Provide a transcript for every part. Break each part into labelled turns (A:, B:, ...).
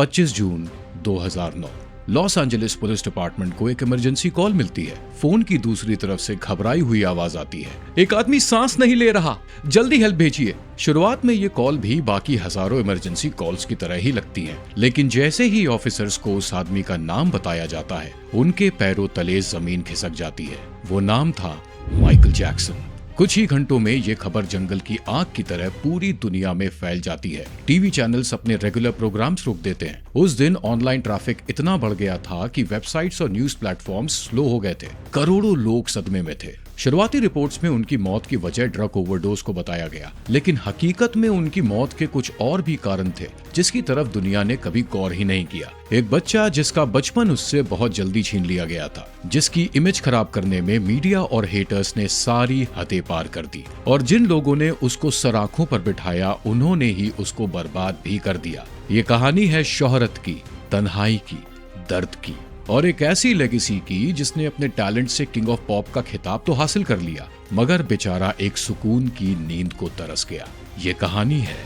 A: 25 जून 2009 Los Angeles police department को एक emergency call मिलती है। फोन की दूसरी तरफ से घबराई हुई आवाज आती है, एक आदमी सांस नहीं ले रहा, जल्दी हेल्प भेजिए। शुरुआत में ये कॉल भी बाकी हजारों इमरजेंसी कॉल्स की तरह ही लगती हैं, लेकिन जैसे ही ऑफिसर्स को उस आदमी का नाम बताया जाता है, उनके पैरों तले जमीन खिसक जाती है। वो नाम था माइकल जैक्सन। कुछ ही घंटों में ये खबर जंगल की आग की तरह पूरी दुनिया में फैल जाती है। टीवी चैनल्स अपने रेगुलर प्रोग्राम्स रोक देते हैं। उस दिन ऑनलाइन ट्रैफिक इतना बढ़ गया था कि वेबसाइट्स और न्यूज प्लेटफॉर्म्स स्लो हो गए थे। करोड़ों लोग सदमे में थे। शुरुआती रिपोर्ट्स में उनकी मौत की वजह ड्रग ओवरडोज को बताया गया, लेकिन हकीकत में उनकी मौत के कुछ और भी कारण थे, जिसकी तरफ दुनिया ने कभी गौर ही नहीं किया। एक बच्चा जिसका बचपन उससे बहुत जल्दी छीन लिया गया था, जिसकी इमेज खराब करने में मीडिया और हेटर्स ने सारी हदें पार कर दी, और जिन लोगों ने उसको सराखों पर बिठाया, उन्होंने ही उसको बर्बाद भी कर दिया। ये कहानी है शोहरत की, तन्हाई की, दर्द की, और एक ऐसी लेगेसी की जिसने अपने टैलेंट से किंग ऑफ पॉप का खिताब तो हासिल कर लिया, मगर बेचारा एक सुकून की नींद को तरस गया। ये कहानी है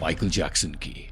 A: माइकल जैक्सन की।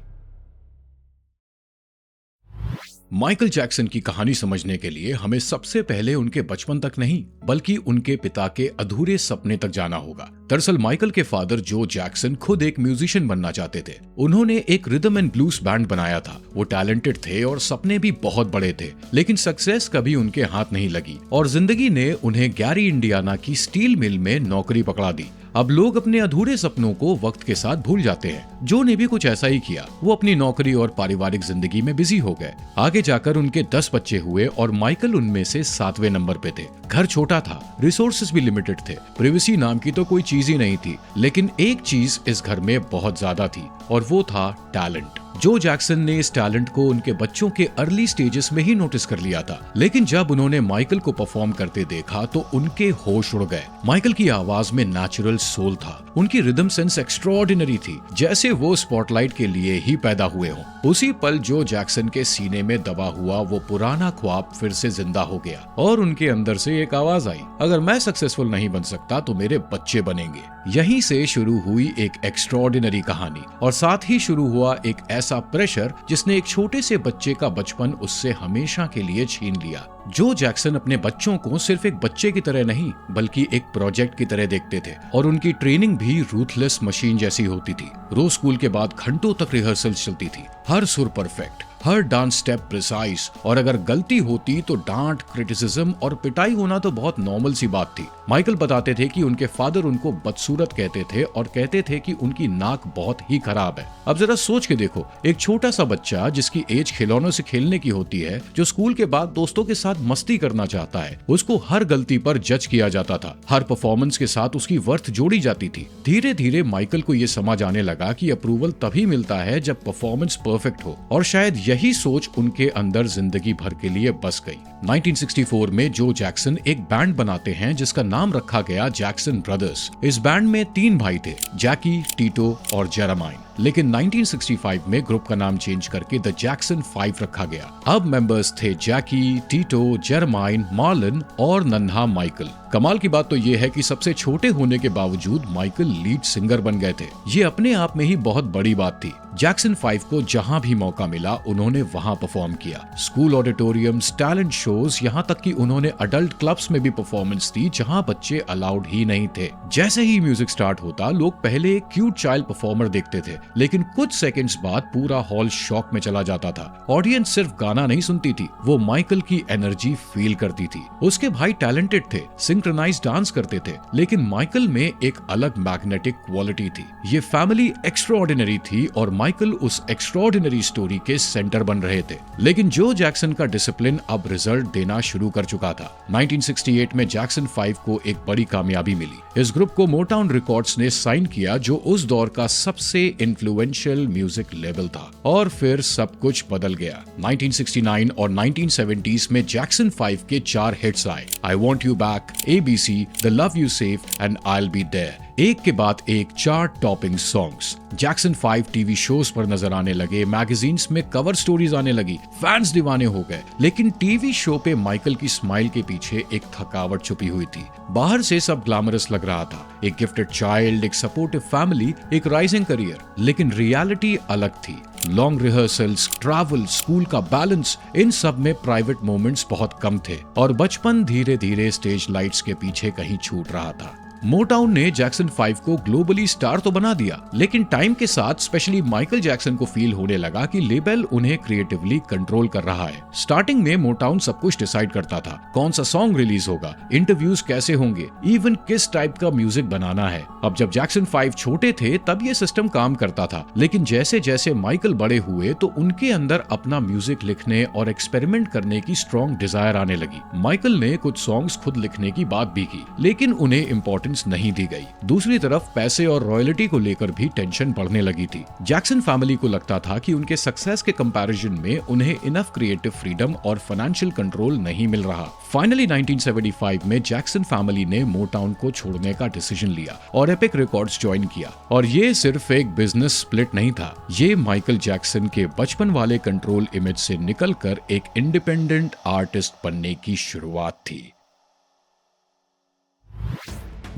A: माइकल जैक्सन की कहानी समझने के लिए हमें सबसे पहले उनके बचपन तक नहीं, बल्कि उनके पिता के अधूरे सपने तक जाना होगा। दरअसल माइकल के फादर जो जैक्सन खुद एक म्यूजिशियन बनना चाहते थे। उन्होंने एक रिदम एंड ब्लूज बैंड बनाया था। वो टैलेंटेड थे और सपने भी बहुत बड़े थे, लेकिन सक्सेस कभी उनके हाथ नहीं लगी और जिंदगी ने उन्हें गैरी इंडियाना की स्टील मिल में नौकरी पकड़ा दी। अब लोग अपने अधूरे सपनों को वक्त के साथ भूल जाते हैं। जो ने भी कुछ ऐसा ही किया। वो अपनी नौकरी और पारिवारिक जिंदगी में बिजी हो गए। आगे जाकर उनके 10 बच्चे हुए और माइकल उनमें से 7वें नंबर पे थे। घर छोटा था, रिसोर्सेज भी लिमिटेड थे, प्रिवेसी नाम की तो कोई चीज ही नहीं थी, लेकिन एक चीज इस घर में बहुत ज्यादा थी, और वो था टैलेंट। जो जैक्सन ने इस टैलेंट को उनके बच्चों के अर्ली स्टेजेस में ही नोटिस कर लिया था, लेकिन जब उन्होंने माइकल को परफॉर्म करते देखा तो उनके होश उड़ गए। माइकल की आवाज में नेचुरल सोल था, उनकी रिदम सेंस एक्स्ट्राऑर्डिनरी थी, जैसे वो स्पॉटलाइट के लिए ही पैदा हुए हों। उसी पल जो जैक्सन के सीने में दबा हुआ वो पुराना ख्वाब फिर से जिंदा हो गया, और उनके अंदर से एक आवाज आई, अगर मैं सक्सेसफुल नहीं बन सकता तो मेरे बच्चे बनेंगे। यहीं से शुरू हुई एक एक्स्ट्राऑर्डिनरी कहानी, और साथ ही शुरू हुआ एक ऐसा प्रेशर जिसने एक छोटे से बच्चे का बचपन उससे हमेशा के लिए छीन लिया। जो जैक्सन अपने बच्चों को सिर्फ एक बच्चे की तरह नहीं, बल्कि एक प्रोजेक्ट की तरह देखते थे, और उनकी ट्रेनिंग भी रूथलेस मशीन जैसी होती थी। रोज स्कूल के बाद घंटों तक रिहर्सल चलती थी, हर सुर परफेक्ट, हर डांस स्टेप प्रिसाइज, और अगर गलती होती तो डांट, क्रिटिसिज्म और पिटाई होना तो बहुत नॉर्मल सी बात थी। माइकल बताते थे कि उनके फादर उनको बदसूरत कहते थे और कहते थे कि उनकी नाक बहुत ही खराब है। अब जरा सोच के देखो, एक छोटा सा बच्चा जिसकी एज खिलौनों से खेलने की होती है, जो स्कूल के बाद दोस्तों के साथ मस्ती करना चाहता है, उसको हर गलती पर जज किया जाता था, हर परफॉर्मेंस के साथ उसकी वर्थ जोड़ी जाती थी। धीरे धीरे माइकल को ये समझ आने लगा कि अप्रूवल तभी मिलता है जब परफॉर्मेंस परफेक्ट हो, और शायद यही सोच उनके अंदर जिंदगी भर के लिए बस गई। 1964 में जो जैक्सन एक बैंड बनाते हैं जिसका नाम रखा गया जैक्सन ब्रदर्स। इस बैंड में 3 भाई थे, जैकी, टीटो और जेरेमाइन, लेकिन 1965 में ग्रुप का नाम चेंज करके द जैक्सन 5 रखा गया। अब मेंबर्स थे जैकी, टीटो, जेरेमाइन, मार्लन और नन्हा माइकल। कमाल की बात तो ये है कि सबसे छोटे होने के बावजूद माइकल लीड सिंगर बन गए थे। ये अपने आप में ही बहुत बड़ी बात थी। जैक्सन 5 को जहां भी मौका मिला उन्होंने वहां परफॉर्म किया। स्कूल ऑडिटोरियम्स, टैलेंट शोज, यहाँ तक कि उन्होंने अडल्ट क्लब्स में भी परफॉर्मेंस दी जहां बच्चे अलाउड ही नहीं थे। जैसे ही म्यूजिक स्टार्ट होता, लोग पहले एक क्यूट चाइल्ड परफॉर्मर देखते थे, लेकिन कुछ सेकंड्स बाद पूरा हॉल शॉक में चला जाता था। ऑडियंस सिर्फ गाना नहीं सुनती थी, वो माइकल की एनर्जी फील करती थी। उसके भाई टैलेंटेड थे, सिंक्रोनाइज्ड डांस करते थे, लेकिन माइकल में एक अलग मैग्नेटिक क्वालिटी थी। ये फैमिली एक्स्ट्राऑर्डिनरी थी और माइकल उस एक्स्ट्राऑर्डिनरी स्टोरी के सेंटर बन रहे थे। लेकिन जो जैक्सन का डिसिप्लिन अब रिजल्ट देना शुरू कर चुका था। 1968 में जैक्सन 5 को एक बड़ी कामयाबी मिली। इस ग्रुप को मोटाउन रिकॉर्ड्स ने साइन किया, जो उस दौर का सबसे इन्फ्लुएंशियल म्यूजिक लेबल था, और फिर सब कुछ बदल गया। 1969 और 1970s में जैक्सन 5 के 4 हिट्स आए, I want you back, ABC, the love you save and I'll be there. एक के बाद एक chart topping songs. Jackson 5 TV shows पर नजर आने लगे, मैगजीन्स में कवर स्टोरीज आने लगी, फैंस दीवाने हो गए। लेकिन टीवी शो पे माइकल की स्माइल के पीछे एक थकावट छुपी हुई थी। बाहर से सब ग्लैमरस लग रहा था, एक गिफ्टेड चाइल्ड, एक सपोर्टिव फैमिली, एक राइजिंग करियर, लेकिन रियलिटी अलग थी। लॉन्ग रिहर्सल्स, ट्रैवल, स्कूल का बैलेंस, इन सब में प्राइवेट मोमेंट्स बहुत कम थे और बचपन धीरे धीरे स्टेज लाइट्स के पीछे कहीं छूट रहा था। मोटाउन ने जैक्सन 5 को ग्लोबली स्टार तो बना दिया, लेकिन टाइम के साथ स्पेशली माइकल जैक्सन को फील होने लगा कि लेबल उन्हें क्रिएटिवली कंट्रोल कर रहा है। स्टार्टिंग में मोटाउन सब कुछ डिसाइड करता था, कौन सा सॉन्ग रिलीज होगा, इंटरव्यूज कैसे होंगे, इवन किस टाइप का म्यूजिक बनाना है। अब जब जैक्सन 5 छोटे थे तब ये सिस्टम काम करता था, लेकिन जैसे जैसे माइकल बड़े हुए तो उनके अंदर अपना म्यूजिक लिखने और एक्सपेरिमेंट करने की स्ट्रॉन्ग डिजायर आने लगी। माइकल ने कुछ सॉन्ग्स खुद लिखने की बात भी की, लेकिन उन्हें इम्पोर्टेंस नहीं दी गई। दूसरी तरफ पैसे और रॉयल्टी को लेकर भी टेंशन बढ़ने लगी थी। जैक्सन फैमिली को लगता था कि उनके सक्सेस के कंपैरिजन में उन्हें इनफ क्रिएटिव फ्रीडम और फाइनेंशियल कंट्रोल नहीं मिल रहा। फाइनली 1975 में जैक्सन फैमिली ने मोटाउन को छोड़ने का डिसीजन लिया और एपिक रिकॉर्ड्स ज्वाइन किया। और ये सिर्फ एक बिजनेस स्प्लिट नहीं था, ये माइकल जैक्सन के बचपन वाले कंट्रोल इमेज से निकलकर एक इंडिपेंडेंट आर्टिस्ट बनने की शुरुआत थी।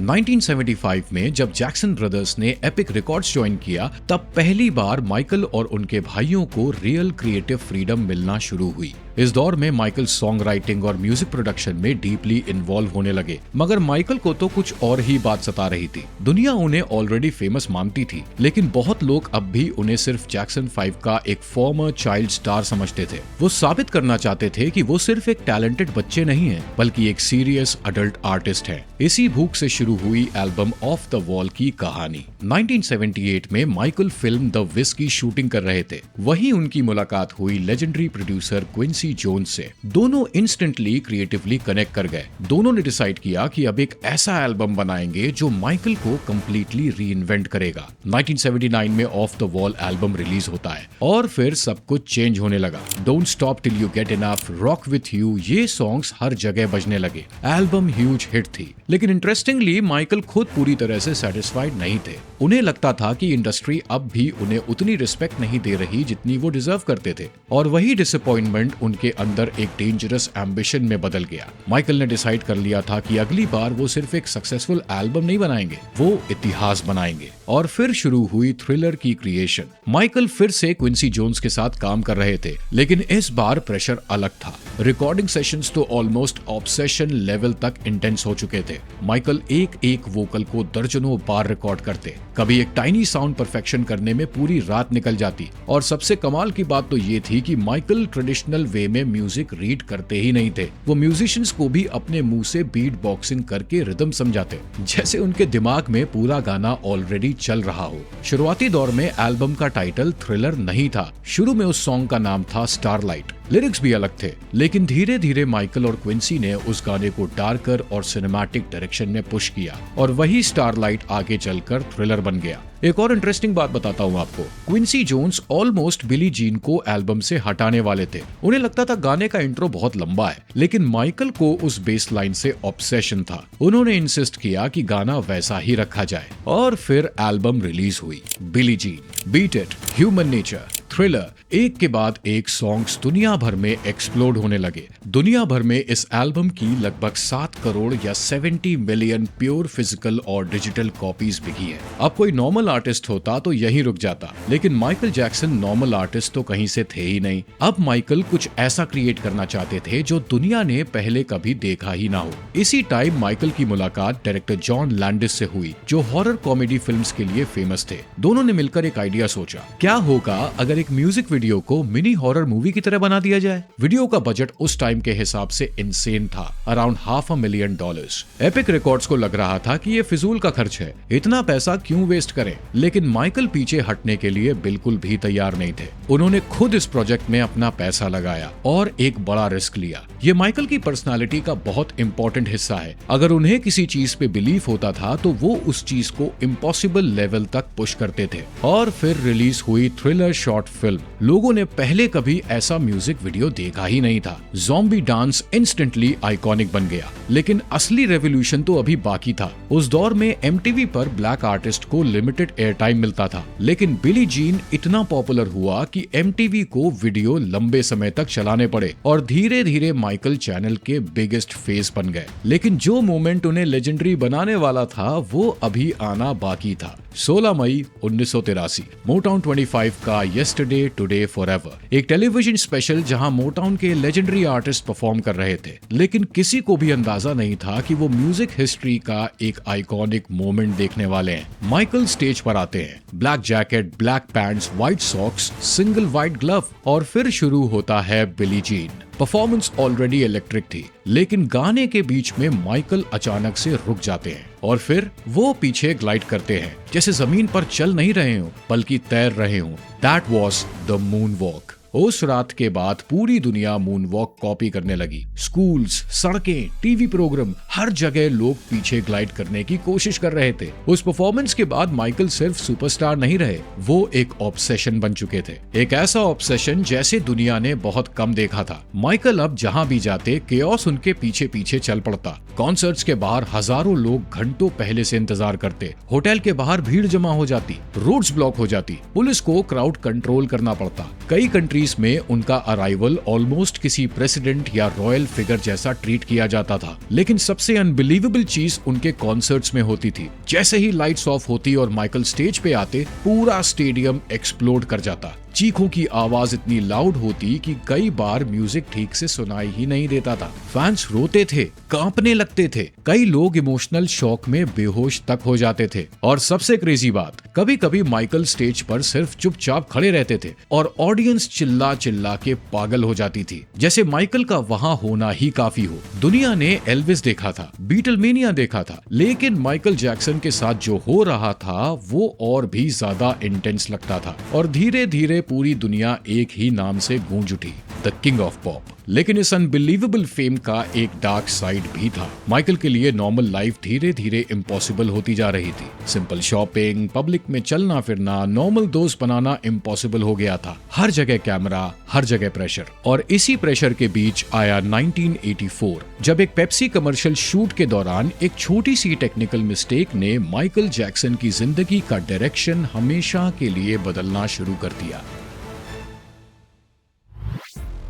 A: 1975 में जब जैक्सन ब्रदर्स ने एपिक रिकॉर्ड्स ज्वाइन किया, तब पहली बार माइकल और उनके भाइयों को रियल क्रिएटिव फ्रीडम मिलना शुरू हुई। इस दौर में माइकल सॉन्ग राइटिंग और म्यूजिक प्रोडक्शन में डीपली इन्वॉल्व होने लगे, मगर माइकल को तो कुछ और ही बात सता रही थी। दुनिया उन्हें ऑलरेडी फेमस मानती थी, लेकिन बहुत लोग अब भी उन्हें सिर्फ जैक्सन 5 का एक फॉर्मर चाइल्ड स्टार समझते थे। वो साबित करना चाहते थे कि वो सिर्फ एक टैलेंटेड बच्चे नहीं हैं, बल्कि एक सीरियस अडल्ट आर्टिस्ट हैं। इसी भूख से शुरू हुई एल्बम ऑफ द वॉल की कहानी। 1978 में माइकल फिल्म द विज की शूटिंग कर रहे थे। वहीं उनकी मुलाकात हुई लेजेंडरी प्रोड्यूसर क्विंसी जोन्स से। दोनों इंस्टेंटली क्रिएटिवली कनेक्ट कर गए। दोनों ने डिसाइड किया कि अब एक ऐसा एल्बम बनाएंगे जो माइकल को कंप्लीटली रीइन्वेंट करेगा। 1979 में of the wall album release होता है और फिर सब कुछ चेंज होने लगा। Don't stop till you get enough, rock with you, ये सॉन्ग्स हर जगह बजने लगे। एल्बम ह्यूज हिट थी, लेकिन इंटरेस्टिंगली माइकल खुद पूरी तरह से सेटिस्फाइड नहीं थे। उन्हें लगता था कि इंडस्ट्री अब भी उन्हें उतनी रिस्पेक्ट नहीं दे रही जितनी वो डिजर्व करते थे, और वही डिसअपॉइंटमेंट उनके अंदर एक डेंजरस एम्बिशन में बदल गया। माइकल ने डिसाइड कर लिया था कि अगली बार वो सिर्फ एक सक्सेसफुल एल्बम नहीं बनाएंगे, वो इतिहास बनाएंगे। और फिर शुरू हुई थ्रिलर की क्रिएशन। माइकल फिर से क्विंसी जोन्स के साथ काम कर रहे थे, लेकिन इस बार प्रेशर अलग था। रिकॉर्डिंग सेशंस तो ऑलमोस्ट ऑब्सेशन लेवल तक इंटेंस हो चुके थे। माइकल एक एक वोकल को दर्जनों बार रिकॉर्ड करते। कभी एक टाइनी साउंड परफेक्शन करने में पूरी रात निकल जाती। और सबसे कमाल की बात तो ये थी कि माइकल ट्रेडिशनल वे में म्यूजिक रीड करते ही नहीं थे। वो म्यूजिशियंस को भी अपने मुंह से बीट बॉक्सिंग करके रिदम समझाते, जैसे उनके दिमाग में पूरा गाना ऑलरेडी चल रहा हो। शुरुआती दौर में एल्बम का टाइटल थ्रिलर नहीं था। शुरू में उस सॉन्ग का नाम था स्टारलाइट। लिरिक्स भी अलग थे, लेकिन धीरे धीरे माइकल और क्विंसी ने उस गाने को डार्कर और सिनेमैटिक डायरेक्शन में पुश किया, और वही स्टारलाइट आगे चलकर थ्रिलर बन गया। एक और इंटरेस्टिंग बात बताता हूँ आपको। Quincy Jones almost Billie Jean को एल्बम से हटाने वाले थे। उन्हें लगता था गाने का इंट्रो बहुत लंबा है, लेकिन माइकल को उस बेस लाइन से ऑब्सेशन था। उन्होंने इंसिस्ट किया कि गाना वैसा ही रखा जाए, और फिर एल्बम रिलीज हुई। Billie Jean, beat it, human nature, thriller, एक के बाद एक सॉन्ग्स दुनिया भर में एक्सप्लोड होने लगे। दुनिया भर में इस एल्बम की लगभग 7 करोड़ या 70 मिलियन प्योर फिजिकल और डिजिटल कॉपीज बिकी है। अब कोई नॉर्मल आर्टिस्ट होता तो यहीं रुक जाता, लेकिन माइकल जैक्सन नॉर्मल आर्टिस्ट तो कहीं से थे ही नहीं। अब माइकल कुछ ऐसा क्रिएट करना चाहते थे जो दुनिया ने पहले कभी देखा ही ना हो। इसी टाइम माइकल की मुलाकात डायरेक्टर जॉन लैंडिस से हुई, जो हॉरर कॉमेडी फिल्म्स के लिए फेमस थे। दोनों ने मिलकर एक आइडिया सोचा, क्या होगा अगर एक म्यूजिक वीडियो को मिनी हॉरर मूवी की तरह बना दिया जाए। वीडियो का बजट उस टाइम के हिसाब से इनसेन था, अराउंड $500,000। एपिक रिकॉर्ड्स को लग रहा था कि ये फिजूल का खर्च है, इतना पैसा क्यों वेस्ट करें। लेकिन माइकल पीछे हटने के लिए बिल्कुल भी तैयार नहीं थे। उन्होंने खुद इस प्रोजेक्ट में अपना पैसा लगाया और एक बड़ा रिस्क लिया। ये माइकल की पर्सनालिटी का बहुत इंपॉर्टेंट हिस्सा है। अगर उन्हें किसी चीज पे बिलीफ होता था तो वो उस चीज को इम्पॉसिबल लेवल तक पुश करते थे। और फिर रिलीज हुई थ्रिलर शॉर्ट फिल्म। लोगों ने पहले कभी ऐसा म्यूजिक वीडियो देखा ही नहीं था। ज़ॉम्बी डांस इंस्टेंटली आइकॉनिक बन गया, लेकिन असली रेवोल्यूशन तो अभी बाकी था। उस दौर में MTV पर ब्लैक आर्टिस्ट को लिमिटेड एयर टाइम मिलता था, लेकिन बिली जीन इतना पॉपुलर हुआ कि MTV को वीडियो लंबे समय तक चलाने पड़े और धीरे धीरे माइकल चैनल के बिगेस्ट फेस बन गए। लेकिन जो मोमेंट उन्हें लेजेंडरी बनाने वाला था वो अभी आना बाकी था। 16 मई 1983 मोटाउन 25 का येस्टरडे टुडे फॉरएवर, एक टेलीविजन स्पेशल जहां मोटाउन के लेजेंडरी आर्टिस्ट परफॉर्म कर रहे थे, लेकिन किसी को भी अंदाजा नहीं था कि वो म्यूजिक हिस्ट्री का एक आइकॉनिक मोमेंट देखने वाले हैं। माइकल स्टेज पर आते हैं, black jacket, black pants, white socks, single white glove, और फिर शुरू होता है Billie Jean. Performance already electric थी, लेकिन गाने के बीच में माइकल अचानक से रुक जाते हैं और फिर वो पीछे ग्लाइड करते हैं, जैसे जमीन पर चल नहीं रहे हो बल्कि तैर रहे हो। That was the moon walk. उस रात के बाद पूरी दुनिया मून वॉक कॉपी करने लगी। स्कूल्स, सड़कें, टीवी प्रोग्राम, हर जगह लोग पीछे ग्लाइड करने की कोशिश कर रहे थे। उस परफॉर्मेंस के बाद माइकल सिर्फ सुपरस्टार नहीं रहे, वो एक ऑब्सेशन बन चुके थे। एक ऐसा ऑब्सेशन जैसे दुनिया ने बहुत कम देखा था। माइकल अब जहां भी जाते, केओस उनके पीछे पीछे चल पड़ता। कॉन्सर्ट्स के बाहर हजारों लोग घंटों पहले से इंतजार करते। होटल के बाहर भीड़ जमा हो जाती, रोड्स ब्लॉक हो जाती, पुलिस को क्राउड कंट्रोल करना पड़ता। कई कंट्रीज में उनका अराइवल ऑलमोस्ट किसी प्रेसिडेंट या रॉयल फिगर जैसा ट्रीट किया जाता था। लेकिन सबसे अनबिलीवेबल चीज उनके कॉन्सर्ट्स में होती थी। जैसे ही लाइट्स ऑफ होती और माइकल स्टेज पे आते, पूरा स्टेडियम एक्सप्लोड कर जाता। चीखों की आवाज इतनी लाउड होती कि कई बार म्यूजिक ठीक से सुनाई ही नहीं देता था। फैंस रोते थे, कांपने लगते थे, कई लोग इमोशनल शॉक में बेहोश तक हो जाते थे। और सबसे क्रेजी बात, कभी कभी माइकल स्टेज पर सिर्फ चुपचाप खड़े रहते थे और ऑडियंस चिल्ला चिल्ला के पागल हो जाती थी, जैसे माइकल का वहां होना ही काफी हो। दुनिया ने एल्विस देखा था, बीटलमेनिया देखा था, लेकिन माइकल जैक्सन के साथ जो हो रहा था वो और भी ज्यादा इंटेंस लगता था। और धीरे धीरे पूरी दुनिया एक ही नाम से गूंज उठी, द किंग ऑफ पॉप। लेकिन इस अनबिलीवेबल फेम का एक डार्क साइड भी था। माइकल के लिए नॉर्मल लाइफ धीरे धीरे इम्पॉसिबल होती जा रही थी। सिंपल शॉपिंग, पब्लिक में चलना फिरना, नॉर्मल दोस्त बनाना इम्पॉसिबल हो गया था। हर जगह कैमरा, हर जगह प्रेशर। और इसी प्रेशर के बीच आया 1984, जब एक पेप्सी कमर्शियल शूट के दौरान एक छोटी सी टेक्निकल मिस्टेक ने माइकल जैक्सन की जिंदगी का डायरेक्शन हमेशा के लिए बदलना शुरू कर दिया।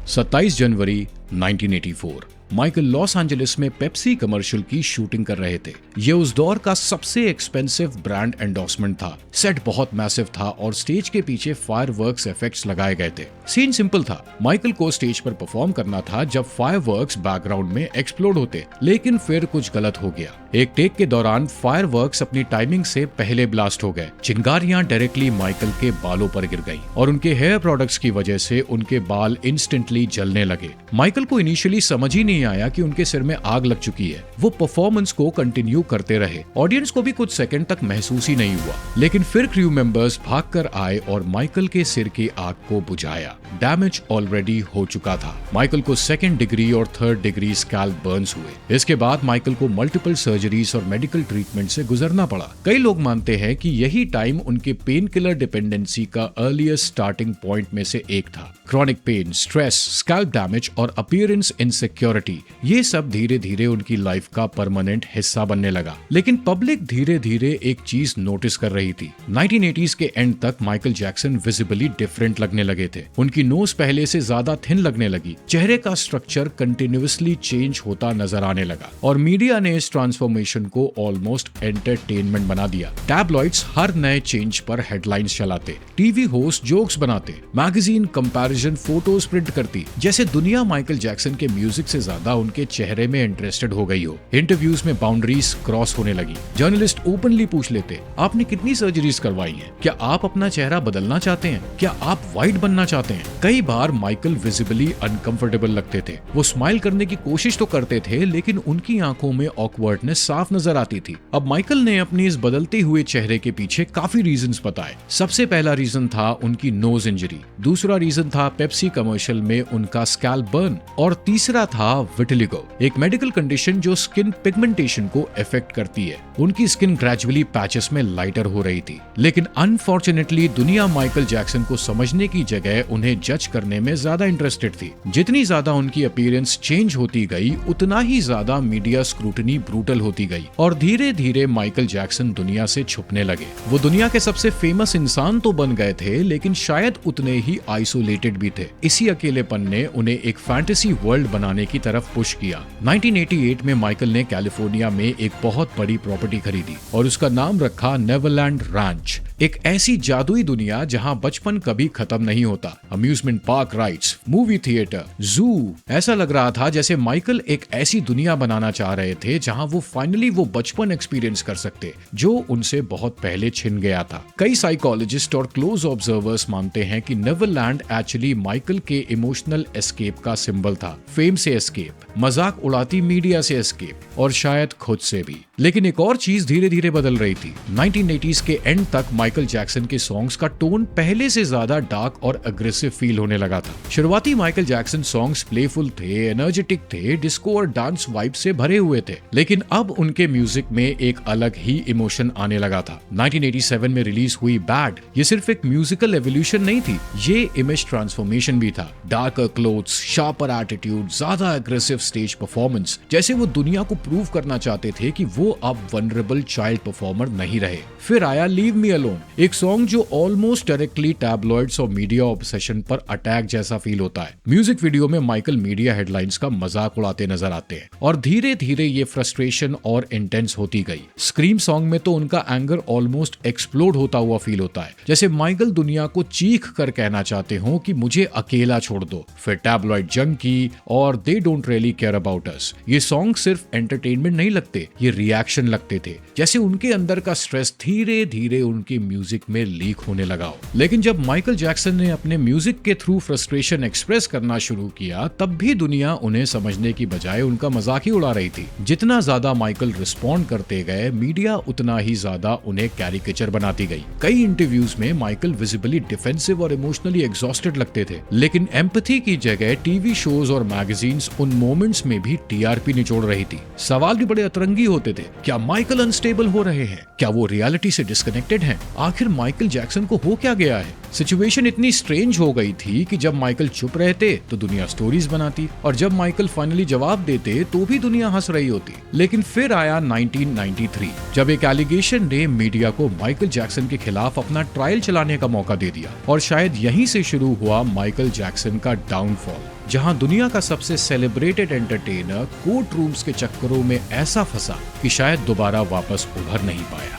A: 27 जनवरी 1984 माइकल लॉस एंजलिस में पेप्सी कमर्शियल की शूटिंग कर रहे थे। ये उस दौर का सबसे एक्सपेंसिव ब्रांड एंडोर्समेंट था। सेट बहुत मैसिव था और स्टेज के पीछे फायरवर्क्स इफेक्ट्स लगाए गए थे। सीन सिंपल था, माइकल को स्टेज पर परफॉर्म करना था जब फायरवर्क्स बैकग्राउंड में एक्सप्लोड होते, लेकिन फिर कुछ गलत हो गया। एक टेक के दौरान फायरवर्क्स अपनी टाइमिंग से पहले ब्लास्ट हो गए। चिंगारियां डायरेक्टली माइकल के बालों पर गिर गईं और उनके हेयर प्रोडक्ट्स की वजह से उनके बाल इंस्टेंटली जलने लगे। माइकल को इनिशियली समझ ही नहीं आया कि उनके सिर में आग लग चुकी है। वो परफॉर्मेंस को कंटिन्यू करते रहे। ऑडियंस को भी कुछ सेकंड तक महसूस ही नहीं हुआ, लेकिन फिर क्रू मेंबर्स भागकर आए और माइकल के सिर की आग को बुझाया। डैमेज ऑलरेडी हो चुका था। माइकल को 2nd डिग्री और 3rd डिग्री स्कैल्प बर्न्स हुए। इसके बाद माइकल को मल्टीपल सर्जरीज और मेडिकल ट्रीटमेंट से गुजरना पड़ा। कई लोग मानते हैं कि यही टाइम उनके पेन किलर डिपेंडेंसी का अर्लीस्ट स्टार्टिंग पॉइंट में से एक था। Chronic pain, stress, scalp damage और अपीयरेंस इनसिक्योरिटी, ये सब धीरे धीरे उनकी लाइफ का परमानेंट हिस्सा बनने लगा। लेकिन पब्लिक धीरे धीरे एक चीज नोटिस कर रही थी। 1980s के एंड तक माइकल जैक्सन विजिबली डिफरेंट लगने लगे थे। उनकी नोज पहले से ज्यादा थिन लगने लगी, चेहरे का स्ट्रक्चर कंटिन्यूअसली चेंज होता नजर आने लगा और मीडिया ने इस ट्रांसफॉर्मेशन को ऑलमोस्ट एंटरटेनमेंट बना दिया। टैबलॉइड्स हर नए चेंज पर हेडलाइंस चलाते, टीवी होस्ट जोक्स बनाते, मैगजीन कंपैरिजन फोटोज प्रिंट करती, जैसे दुनिया माइकल जैक्सन के म्यूजिक से ज्यादा उनके चेहरे में इंटरेस्टेड हो गई हो। इंटरव्यूज में बाउंड्रीज क्रॉस होने लगी। जर्नलिस्ट ओपनली पूछ लेते, आपने कितनी सर्जरीज करवाई हैं? क्या आप अपना चेहरा बदलना चाहते हैं? क्या आप वाइट बनना चाहते हैं? कई बार माइकल विजिबली अनकंफर्टेबल लगते थे। वो स्माइल करने की कोशिश तो करते थे, लेकिन उनकी आंखों में ऑकवर्डनेस साफ नजर आती थी। अब माइकल ने अपनी इस बदलते हुए चेहरे के पीछे काफी रीजंस बताए। सबसे पहला रीजन था उनकी नोज इंजरी, दूसरा रीजन था पेप्सी कमर्शियल में उनका स्कैल्प बर्न और तीसरा था विटिलिगो, एक मेडिकल कंडीशन जो स्किन पिगमेंटेशन को इफेक्ट करती है। उनकी स्किन ग्रेजुअली पैचेस में लाइटर हो रही थी। लेकिन अनफॉर्चुनेटली दुनिया माइकल जैक्सन को समझने की जगह उन्हें जज करने में ज्यादा इंटरेस्टेड थी। जितनी ज्यादा उनकी अपीयरेंस चेंज होती गई, उतना ही ज्यादा मीडिया स्क्रूटनी ब्रूटल होती गई और धीरे धीरे माइकल जैक्सन दुनिया से छुपने लगे। वो दुनिया के सबसे फेमस इंसान तो बन गए थे, लेकिन शायद उतने ही आइसोलेटेड भी थे। इसी अकेलेपन ने उन्हें एक फैंटेसी वर्ल्ड बनाने की तरफ पुश किया। 1988 में माइकल ने कैलिफोर्निया में एक बहुत बड़ी प्रॉपर्टी खरीदी और उसका नाम रखा नेवरलैंड रैंच, एक ऐसी जादुई दुनिया जहां बचपन कभी खत्म नहीं होता। Amusement park rides, movie theatre, जू, ऐसा लग रहा था जैसे माइकल एक ऐसी दुनिया बनाना चाह रहे थे जहां वो फाइनली वो बचपन एक्सपीरियंस कर सकते जो उनसे बहुत पहले छिन गया था। कई साइकोलॉजिस्ट और क्लोज ऑब्जर्वर्स मानते हैं कि नेवरलैंड एक्चुअली माइकल के इमोशनल एस्केप का सिंबल था। फेम से एस्केप, मजाक उड़ाती मीडिया से एस्केप और शायद खुद से भी। लेकिन एक और चीज धीरे धीरे बदल रही थी। 1980s के एंड तक माइकल जैक्सन के सॉन्ग्स का टोन पहले से ज्यादा डार्क और अग्रेसिव फील होने लगा था। शुरुआती माइकल जैक्सन सॉन्ग्स प्लेफुल थे, एनर्जेटिक थे, डिस्को और डांस वाइब से भरे हुए थे, लेकिन अब उनके म्यूजिक में एक अलग ही इमोशन आने लगा था। 1987 में रिलीज हुई बैड, ये सिर्फ एक म्यूजिकल एवोल्यूशन नहीं थी, ये इमेज ट्रांसफॉर्मेशन भी था। डार्कर क्लोथ्स, शार्पर एटीट्यूड, ज्यादा अग्रेसिव स्टेज परफॉर्मेंस, जैसे वो दुनिया को प्रूव करना चाहते थे कि वो अब वनरेबल चाइल्ड परफॉर्मर नहीं रहे। फिर आया लीव मी अलोन, एक सॉन्ग जो ऑलमोस्ट डायरेक्टली टैबलॉइड्स और मीडिया ऑब्सेशन पर अटैक जैसा फील होता है। म्यूजिक वीडियो में माइकल मीडिया हेडलाइंस का मजाक उड़ाते नजर आते हैं और धीरे धीरे ये फ्रस्ट्रेशन और इंटेंस होती गई। स्क्रीम सॉन्ग में तो उनका एंगर ऑलमोस्ट एक्सप्लोड होता हुआ फील होता है, जैसे माइकल दुनिया को चीख कर कहना चाहते हो कि मुझे अकेला छोड़ दो। फिर टैबलॉइड जंकी और they don't really care about us, ये सॉन्ग सिर्फ एंटरटेनमेंट नहीं लगते, ये रिएक्शन लगते थे, जैसे उनके अंदर का स्ट्रेस धीरे धीरे उनकी म्यूजिक में लीक होने लगा हो। लेकिन जब माइकल जैक्सन ने अपने म्यूजिक के थ्रू फ्रस्ट्रेशन एक्सप्रेस करना शुरू किया, तब भी दुनिया उन्हें समझने की बजाय उनका मजाक ही उड़ा रही थी। जितना ज्यादा माइकल रिस्पॉन्ड करते गए, मीडिया उतना ही ज्यादा उन्हें कैरिकेचर बनाती गई। कई इंटरव्यूज में माइकल विजिबली डिफेंसिव और इमोशनली एग्जॉस्टेड लगते थे, लेकिन एम्पैथी की जगह टीवी शोज और मैगजीन्स उन मोमेंट्स में भी टीआरपी निचोड़ रही थी। सवाल भी बड़े अतरंगी होते थे, क्या माइकल अनस्टेबल हो रहे हैं, क्या वो रियलिटी से डिस्कनेक्टेड हैं? आखिर माइकल जैक्सन को हो क्या गया है? सिचुएशन इतनी स्ट्रेंज हो गई थी कि जब माइकल चुप रहते तो दुनिया स्टोरीज बनाती और जब माइकल फाइनली जवाब देते तो भी दुनिया हंस रही होती। लेकिन फिर आया 1993, जब एक एलिगेशन ने मीडिया को माइकल जैक्सन के खिलाफ अपना ट्रायल चलाने का मौका दे दिया और शायद यहीं से शुरू हुआ माइकल जैक्सन का डाउनफॉल, जहां दुनिया का सबसे सेलिब्रेटेड एंटरटेनर कोर्ट रूम्स के चक्करों में ऐसा फंसा कि शायद दोबारा वापस उभर नहीं पाया।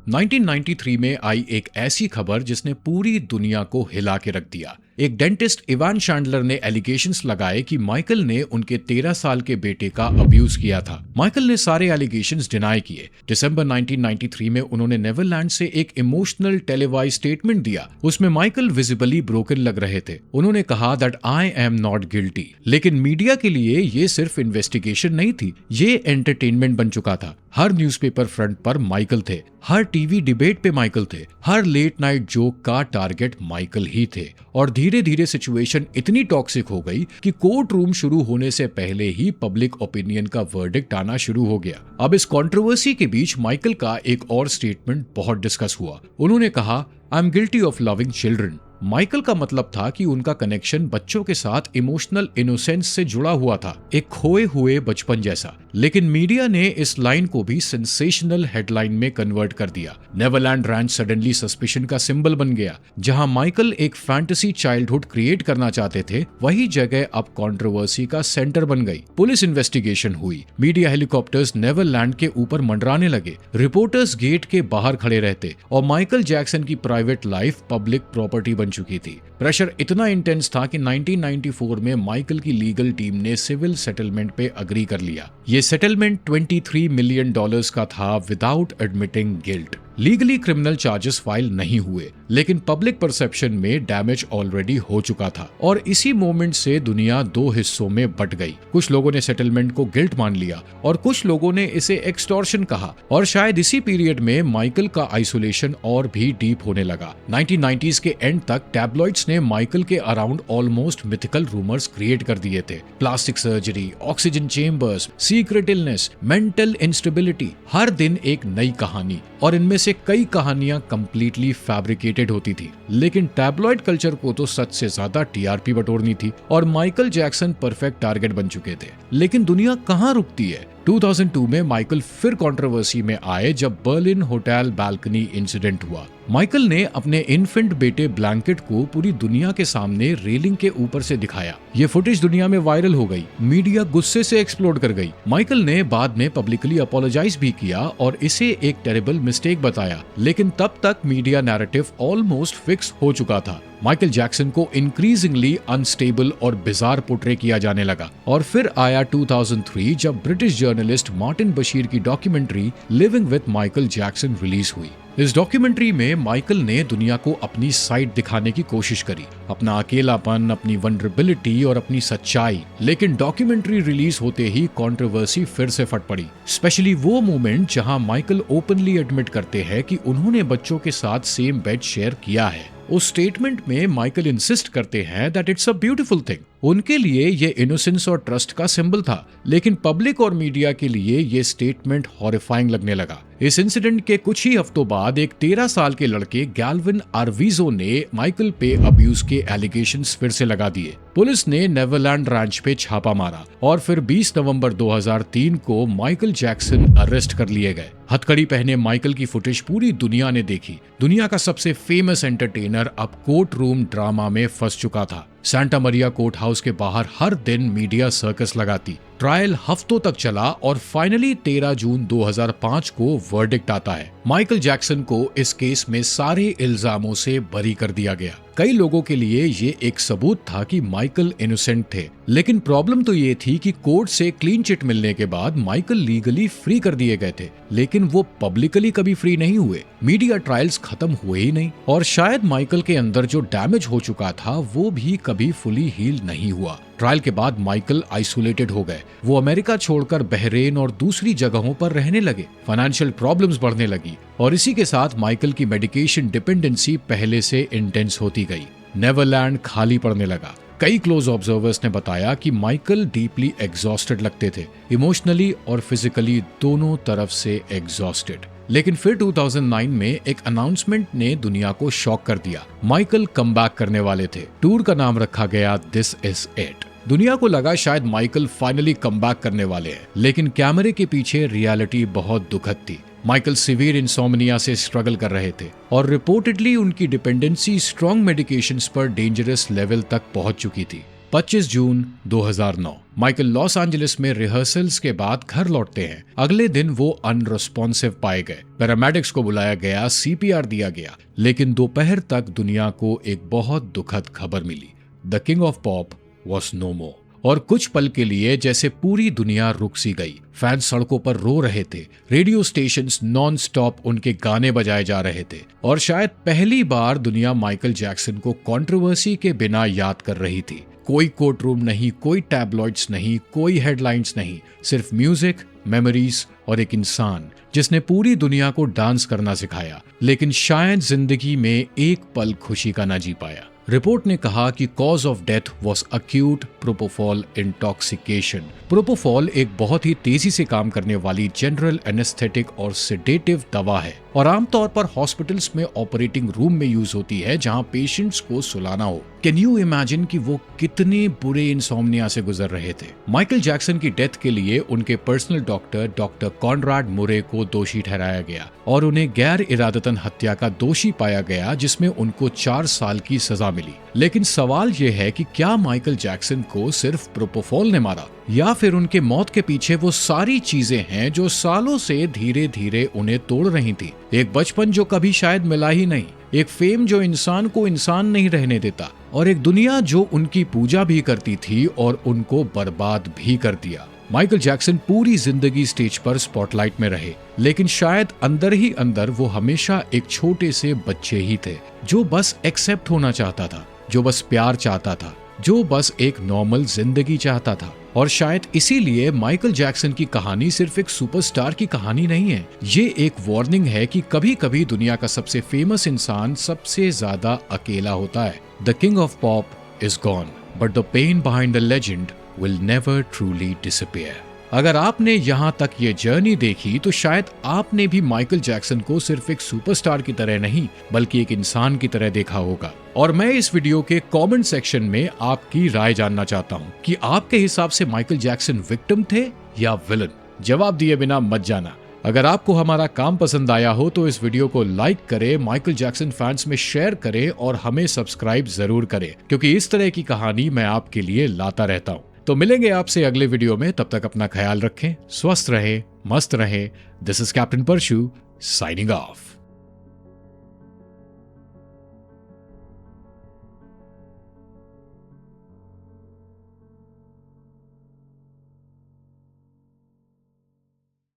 A: 1993 में आई एक ऐसी खबर जिसने पूरी दुनिया को हिला के रख दिया। एक डेंटिस्ट इवान शैंडलर ने एलिगेशंस लगाए कि माइकल ने उनके 13 साल के बेटे का अब्यूज किया था। माइकल ने सारे एलिगेशंस डिनाई किए। दिसंबर 1993 में उन्होंने नेवरलैंड से एक इमोशनल टेलीवाइज स्टेटमेंट दिया। उसमें माइकल विजिबली ब्रोकन लग रहे थे। उन्होंने कहा that I am not guilty. लेकिन मीडिया के लिए ये सिर्फ इन्वेस्टिगेशन नहीं थी, ये एंटरटेनमेंट बन चुका था। हर न्यूज़पेपर फ्रंट पर माइकल थे, हर टीवी डिबेट पे माइकल थे, हर लेट नाइट जोक का टारगेट माइकल ही थे। और धीरे धीरे सिचुएशन इतनी टॉक्सिक हो गई कि कोर्ट रूम शुरू होने से पहले ही पब्लिक ओपिनियन का वर्डिक्ट आना शुरू हो गया। अब इस कंट्रोवर्सी के बीच माइकल का एक और स्टेटमेंट बहुत डिस्कस हुआ। उन्होंने कहा, I am guilty of loving children. Michael का मतलब था कि उनका कनेक्शन बच्चों के साथ इमोशनल इनोसेंस से जुड़ा हुआ था, एक खोए हुए बचपन जैसा। लेकिन मीडिया ने इस लाइन को भी सेंसेशनल हेडलाइन में कन्वर्ट कर दिया। नेवरलैंड रैंच सडनली सस्पिशन का सिंबल बन गया। जहां माइकल एक फैंटेसी चाइल्डहुड क्रिएट करना चाहते थे, वही जगह अब कंट्रोवर्सी का सेंटर बन गई। पुलिस इन्वेस्टिगेशन हुई, मीडिया हेलीकॉप्टर्स नेवरलैंड के ऊपर मंडराने लगे, रिपोर्टर्स गेट के बाहर खड़े रहते और माइकल जैक्सन की प्राइवेट लाइफ पब्लिक प्रॉपर्टी बन चुकी थी। प्रेशर इतना इंटेंस था कि 1994 में माइकल की लीगल टीम ने सिविल सेटलमेंट पे अग्री कर लिया। ये सेटलमेंट $23 मिलियन का था without admitting guilt. Legally criminal charges file नहीं हुए, लेकिन पब्लिक परसेप्शन में डैमेज ऑलरेडी हो चुका था और इसी मोमेंट से दुनिया दो हिस्सों में बट गई। कुछ लोगों ने सेटलमेंट को गिल्ट मान लिया और कुछ लोगों ने इसे एक्सटॉर्शन कहा। और शायद इसी पीरियड में माइकल का आइसोलेशन और भी डीप होने लगा। 1990s के एंड तक टैबलॉइड्स ने माइकल के around almost mythical rumours create कर दिए थे। Plastic surgery, oxygen chambers, secret illness, mental instability, हर दिन एक नई कहानी, और इनमें से कई कहानियां कंप्लीटली फैब्रिकेटेड होती थी। लेकिन टैबलॉइड कल्चर को तो सच से ज्यादा टीआरपी बटोरनी थी और माइकल जैक्सन परफेक्ट टारगेट बन चुके थे। लेकिन दुनिया कहां रुकती है? 2002 में माइकल फिर कंट्रोवर्सी में आए जब बर्लिन होटल बालकनी इंसिडेंट हुआ। माइकल ने अपने इन्फेंट बेटे ब्लैंकेट को पूरी दुनिया के सामने रेलिंग के ऊपर से दिखाया। ये फुटेज दुनिया में वायरल हो गई, मीडिया गुस्से से एक्सप्लोड कर गई। माइकल ने बाद में पब्लिकली अपोलोजाइज भी किया और इसे एक टेरिबल मिस्टेक बताया, लेकिन तब तक मीडिया नैरेटिव ऑलमोस्ट फिक्स हो चुका था। माइकल जैक्सन को इंक्रीजिंगली अनस्टेबल और बिजार पोर्ट्रे किया जाने लगा। और फिर आया 2003 जब ब्रिटिश जर्नलिस्ट मार्टिन बशीर की documentary living with Michael Jackson release हुई। इस डॉक्यूमेंट्री में माइकल ने दुनिया को अपनी साइड दिखाने की कोशिश करी, अपना अकेलापन, अपनी वल्नरेबिलिटी और अपनी सच्चाई। लेकिन डॉक्यूमेंट्री रिलीज होते ही कंट्रोवर्सी फिर से फट पड़ी, स्पेशली वो मोमेंट जहां माइकल ओपनली एडमिट करते हैं कि उन्होंने बच्चों के साथ सेम बेड शेयर किया है। उस स्टेटमेंट में माइकल इंसिस्ट करते हैं that it's a beautiful thing. उनके लिए ये इनोसेंस और ट्रस्ट का सिंबल था, लेकिन पब्लिक और मीडिया के लिए ये स्टेटमेंट हॉरिफाइंग लगने लगा। इस इंसिडेंट के कुछ ही हफ्तों बाद एक 13 साल के लड़के गैल्विन आर्विजो ने माइकल पे अब्यूज के एलिगेशंस फिर से लगा दिए। पुलिस ने नेवरलैंड रैंच पे छापा मारा और फिर 20 नवंबर 2003 को माइकल जैक्सन अरेस्ट कर लिए गए। हथकड़ी पहने माइकल की फुटेज पूरी दुनिया ने देखी। दुनिया का सबसे फेमस एंटरटेनर अब कोर्ट रूम ड्रामा में फंस चुका था। सांता मरिया कोर्ट हाउस के बाहर हर दिन मीडिया सर्कस लगाती। ट्रायल हफ्तों तक चला और फाइनली 13 जून 2005 को वर्डिक्ट आता है। माइकल जैक्सन को इस केस में सारे इल्जामों से बरी कर दिया गया। कई लोगों के लिए ये एक सबूत था कि माइकल इनोसेंट थे, लेकिन प्रॉब्लम तो ये थी कि कोर्ट से क्लीन चिट मिलने के बाद माइकल लीगली फ्री कर दिए गए थे, लेकिन वो पब्लिकली कभी फ्री नहीं हुए। मीडिया ट्रायल्स खत्म हुए ही नहीं और शायद माइकल के अंदर जो डैमेज हो चुका था वो भी कभी फुली हील नहीं हुआ। ट्रायल के बाद माइकल आइसोलेटेड हो गए। वो अमेरिका छोड़कर बहरेन और दूसरी जगहों पर रहने लगे। फाइनेंशियल प्रॉब्लम्स बढ़ने लगी और इसी के साथ माइकल की मेडिकेशन डिपेंडेंसी पहले से इंटेंस होती गई। नेवरलैंड खाली पड़ने लगा। कई क्लोज ऑब्जर्वर्स ने बताया कि माइकल डीपली एग्जॉस्टेड लगते थे, इमोशनली और फिजिकली दोनों तरफ से एग्जॉस्टेड। लेकिन फिर 2009 में एक अनाउंसमेंट ने दुनिया को शॉक कर दिया। माइकल कमबैक करने वाले थे। टूर का नाम रखा गया दिस इज इट। दुनिया को लगा शायद माइकल फाइनली कमबैक करने वाले हैं, लेकिन कैमरे के पीछे रियलिटी बहुत दुखद थी। माइकल सीवियर इंसोम्निया से स्ट्रगल कर रहे थे और रिपोर्टेडली उनकी डिपेंडेंसी स्ट्रॉन्ग मेडिकेशंस पर डेंजरस लेवल तक पहुंच चुकी थी। 25 जून 2009 माइकल लॉस एंजलिस में रिहर्सल्स के बाद घर लौटते हैं। अगले दिन वो अनरिस्पॉन्सिव पाए गए। पैरामेडिक्स को बुलाया गया, सीपीआर दिया गया, लेकिन दोपहर तक दुनिया को एक बहुत दुखद खबर मिली। The king of pop was no more. और कुछ पल के लिए जैसे पूरी दुनिया रुक सी गई। फैंस सड़कों पर रो रहे थे, रेडियो स्टेशंस नॉन स्टॉप उनके गाने बजाए जा रहे थे और शायद पहली बार दुनिया माइकल जैक्सन को कंट्रोवर्सी के बिना याद कर रही थी। कोई कोर्ट रूम नहीं, कोई टैबलॉइड्स नहीं, कोई हेडलाइंस नहीं, सिर्फ म्यूजिक, मेमोरीज और एक इंसान जिसने पूरी दुनिया को डांस करना सिखाया, लेकिन शायद जिंदगी में एक पल खुशी का ना जी पाया। रिपोर्ट ने कहा कि cause of death was acute propofol intoxication. Propofol एक बहुत ही तेजी से काम करने वाली जनरल एनेस्थेटिक और सेडेटिव दवा है और आमतौर पर हॉस्पिटल्स में ऑपरेटिंग रूम में यूज होती है जहां पेशेंट्स को सुलाना हो। कैन यू इमेजिन कि वो कितने बुरे इंसोम्निया से गुजर रहे थे। माइकल जैक्सन की डेथ के लिए उनके पर्सनल डॉक्टर कॉनराड मुरे को दोषी ठहराया गया और उन्हें गैर इरादतन हत्या का दोषी पाया गया, जिसमें उनको 4 साल की सजा मिली। लेकिन सवाल यह है कि क्या माइकल जैक्सन को सिर्फ प्रोपोफॉल ने मारा या फिर उनके मौत के पीछे वो सारी चीजें हैं जो सालों से धीरे धीरे उन्हें तोड़ रही थी। एक बचपन जो कभी शायद मिला ही नहीं, एक फेम जो इंसान को इंसान नहीं रहने देता और एक दुनिया जो उनकी पूजा भी करती थी और उनको बर्बाद भी कर दिया। माइकल जैक्सन पूरी जिंदगी स्टेज पर स्पॉटलाइट में रहे, लेकिन शायद अंदर ही अंदर वो हमेशा एक छोटे से बच्चे ही थे जो बस एक्सेप्ट होना चाहता था, जो बस प्यार चाहता था, जो बस एक नॉर्मल जिंदगी चाहता था। और शायद इसीलिए माइकल जैक्सन की कहानी सिर्फ एक सुपरस्टार की कहानी नहीं है, ये एक वार्निंग है कि कभी कभी दुनिया का सबसे फेमस इंसान सबसे ज्यादा अकेला होता है। The king of pop is gone, but the pain behind the legend will never truly disappear. अगर आपने यहाँ तक ये जर्नी देखी तो शायद आपने भी माइकल जैक्सन को सिर्फ एक सुपरस्टार की तरह नहीं बल्कि एक इंसान की तरह देखा होगा। और मैं इस वीडियो के कमेंट सेक्शन में आपकी राय जानना चाहता हूँ कि आपके हिसाब से माइकल जैक्सन विक्टिम थे या विलन। जवाब दिए बिना मत जाना। अगर आपको हमारा काम पसंद आया हो तो इस वीडियो को लाइक करें, माइकल जैक्सन फैंस में शेयर करें और हमें सब्सक्राइब जरूर करें, क्योंकि इस तरह की कहानी मैं आपके लिए लाता रहता हूँ। तो मिलेंगे आपसे अगले वीडियो में, तब तक अपना ख्याल रखें, स्वस्थ रहें, मस्त रहें। This is captain Parshu signing of.